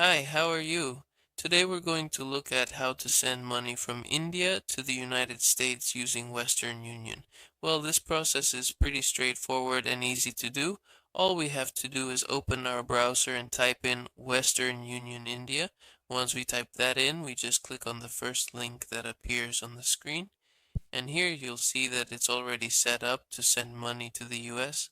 Hi, how are you? Today we're going to look at how to send money from India to the United States using Western Union. Well, this process is pretty straightforward and easy to do. All we have to do is open our browser and type in Western Union India. Once we type that in, we just click on the first link that appears on the screen. And here you'll see that it's already set up to send money to the US.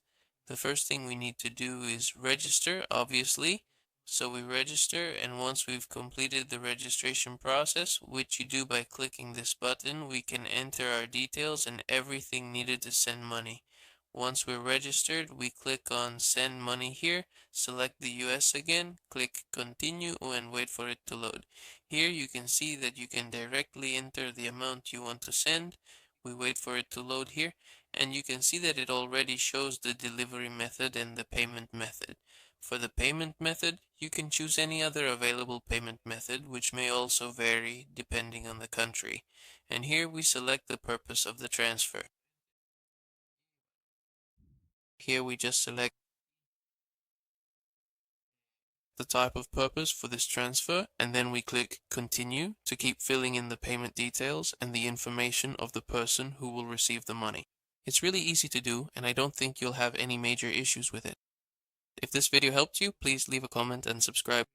The first thing we need to do is register, obviously. So we register, and once we've completed the registration process, which you do by clicking this button, we can enter our details and everything needed to send money. Once we're registered, we click on send money here, select the US again, click continue and wait for it to load. Here you can see that you can directly enter the amount you want to send. We wait for it to load here, and you can see that it already shows the delivery method and the payment method. For the payment method, you can choose any other available payment method, which may also vary depending on the country. And here we select the purpose of the transfer. Here we just select the type of purpose for this transfer, and then we click continue to keep filling in the payment details and the information of the person who will receive the money. It's really easy to do, and I don't think you'll have any major issues with it. If this video helped you, please leave a comment and subscribe.